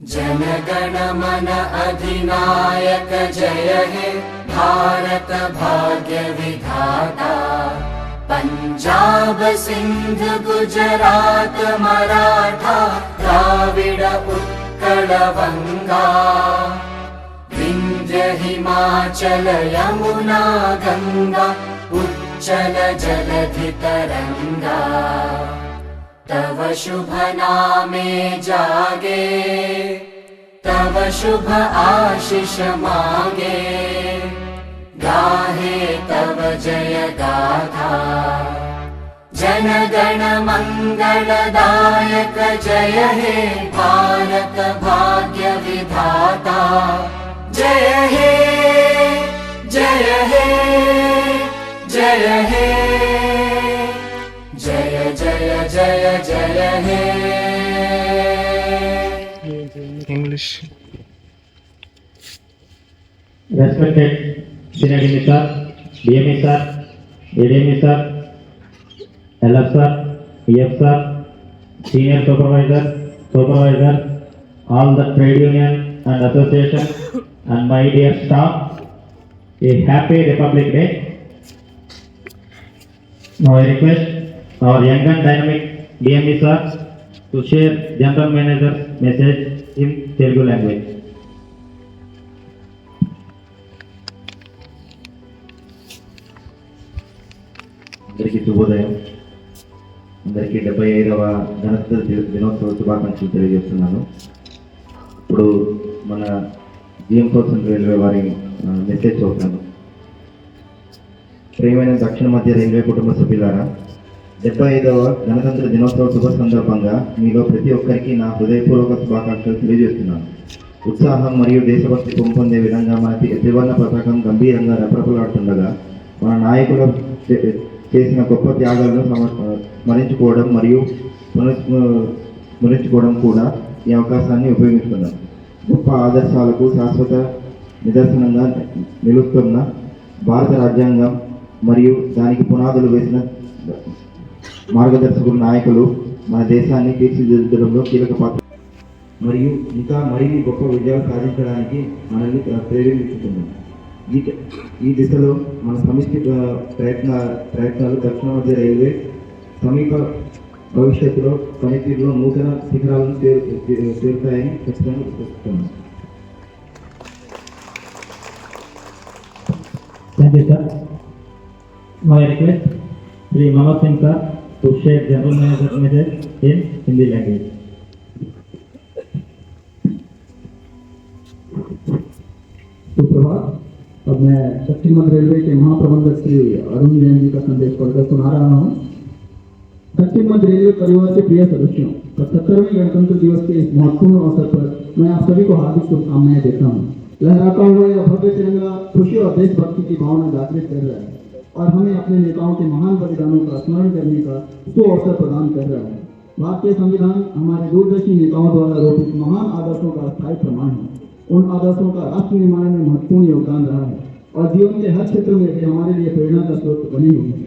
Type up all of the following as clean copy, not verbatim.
जनगण मन अधिनायक जय हे भारत भाग्य विधाता। पंजाब सिंध गुजरात मराठा द्राविड उत्कल बंगा। विंध्य हिमाचल यमुना गंगा उच्चल जलधि तरंगा। तव शुभ नामे जागे तव शुभ आशीष मांगे। गाहे तव जय गाथा जन गण मंगलदायक जय हे भारत भाग्य विधाता। जय हे जय हे जय हे जय जय जय जय हे। English. Respected Senior Sir, DME Sir, ADME Sir, LF Sir, EF Sir, Senior Supervisor, all the trade union and association, and my dear staff, a happy Republic Day. Now I request our young and dynamic DME Sir to share General Manager's message in Telugu language. అందరికీ శుభోదయం. అందరికీ 75వ గణతంత్ర దినోత్సవ శుభాకాంక్షలు తెలియజేస్తున్నాను. ఇప్పుడు మన GM south railway వారి మెసేజ్ చూస్తాను. ప్రియమైన దక్షిణ మధ్య రైల్వే కుటుంబ సభ్యులారా, 75వ గణతంత్ర దినోత్సవ శుభ సందర్భంగా మీలో ప్రతి ఒక్కరికి నా హృదయపూర్వక శుభాకాంక్షలు తెలియజేస్తున్నాను. ఉత్సాహం మరియు దేశభక్తి పొందే విధంగా మన త్రివర్ణ పతాకం గంభీరంగా రెపరెపలాడుతుండగా మన నాయకులు చేసిన గొప్ప త్యాగాలను స్మరించుకోవడం మరియు స్మరించుకోవడం కూడా ఈ అవకాశాన్ని ఉపయోగించుకున్నాం. గొప్ప ఆదర్శాలకు శాశ్వత నిదర్శనంగా నిలుస్తున్న భారత రాజ్యాంగం మరియు దానికి పునాదులు వేసిన మార్గదర్శకులు నాయకులు మన దేశాన్ని తీర్చిదిద్దడంలో కీలక పాత్ర మరియు ఇంకా మరిన్ని గొప్ప విజయాలు సాధించడానికి మనల్ని ప్రేరేపిస్తున్నాం. ఈ దిశలో మన సమిష్టి ప్రయత్నాలు దక్షిణ మధ్య రైల్వే సమీప భవిష్యత్తులో పనితీరులో నూతన శిఖరాలను చేరుతాయని ఖచ్చితంగా విశ్వసిస్తున్నాను. Thank you, sir. Now I request Sri Manoj Singh sir to share General Manager's message in Hindi language. सुप्रभात। अब मैं दक्षिण मध्य रेलवे के महाप्रबंधक श्री अरुण जैन जी का संदेश पढ़कर सुना रहा हूँ। दक्षिण मध्य रेलवे परिवार के प्रिय सदस्यों, 75वें गणतंत्र दिवस के इस महत्वपूर्ण अवसर पर मैं आप सभी को हार्दिक शुभकामनाएं देता हूँ। लहराता हुआ यह भव्य तिरंगा खुशी और देशभक्ति की भावना जागृत कर रहा है और हमें अपने नेताओं के महान बलिदानों का स्मरण करने का सुअवसर प्रदान कर रहा है। भारतीय संविधान हमारे दूरदर्शी नेताओं द्वारा रोपित महान आदर्शों का स्थायी प्रमाण है। उन आदर्शों का राष्ट्र निर्माण में महत्वपूर्ण योगदान रहा है और जीवन के हर क्षेत्र में वे हमारे लिए प्रेरणा का स्रोत बनी हुई है।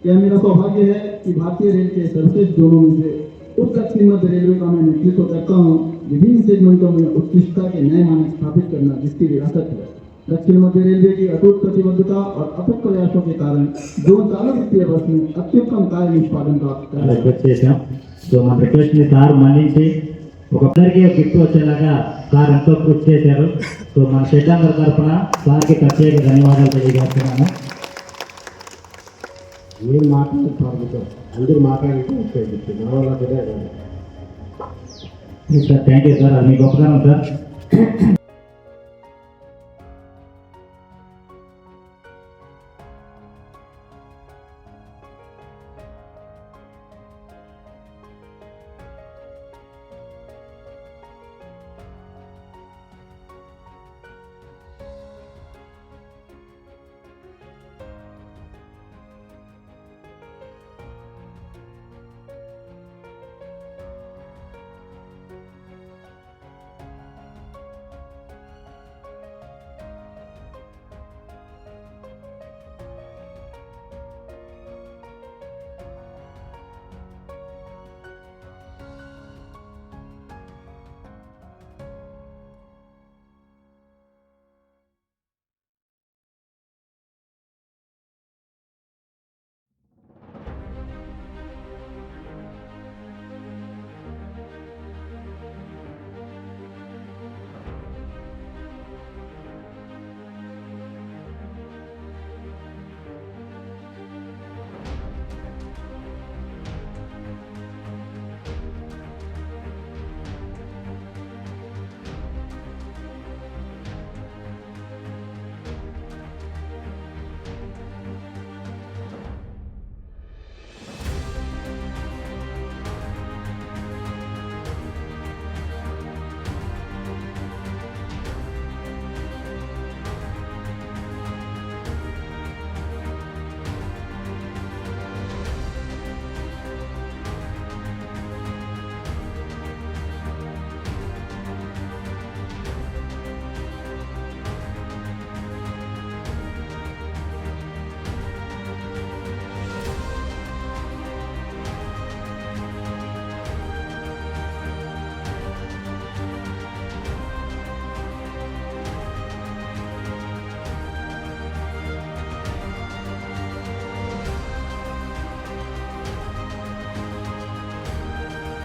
यह मेरा सौभाग्य है कि भारतीय रेल के सर्वश्रेष्ठ जोनों में से उस दक्षिण मध्य रेलवे का मैं नेतृत्व करता हूँ विभिन्न सेगमेंटों में उत्कृष्टता के नए मानक स्थापित करना जिसकी विरासत है। दक्षिण मध्य रेलवे की अटूट प्रतिबद्धता और अथक प्रयासों के कारण जो चालू वित्तीय वर्ष में अत्युत्तम कार्य निष्पादन प्राप्त कर रहा है। సో మన రిక్వెస్ట్ని సార్ మన్నించి ఒకరికి గిఫ్ట్ వచ్చేలాగా సార్ ఎంతో కృషి చేశారు. సో మన షెడ్లందరి తరఫున సార్కి ప్రత్యేక ధన్యవాదాలు తెలియజేస్తున్నాను. నేను మాట్లాడుతాను, అందరూ మాట్లాడితే మన వల్ల కూడా సార్ థ్యాంక్ యూ సార్, అది మీ గొప్పతనం సార్.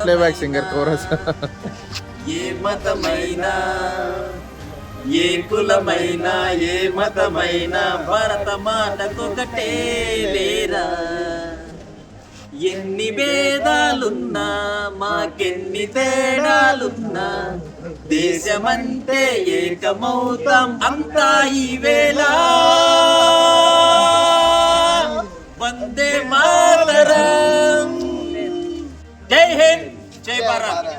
Playback singer chorus. ఏ మతమైనా ఏ కులమైనా ఏ మతమైనా భరత మాతకొకటే లేరా. ఎన్ని భేదాలున్నా మాకెన్ని తేడాలున్నా దేశమంటే ఏకమౌతాం అంతా ఈ వేళ. వందే మాతరం. జై హింద్, జై భారత్.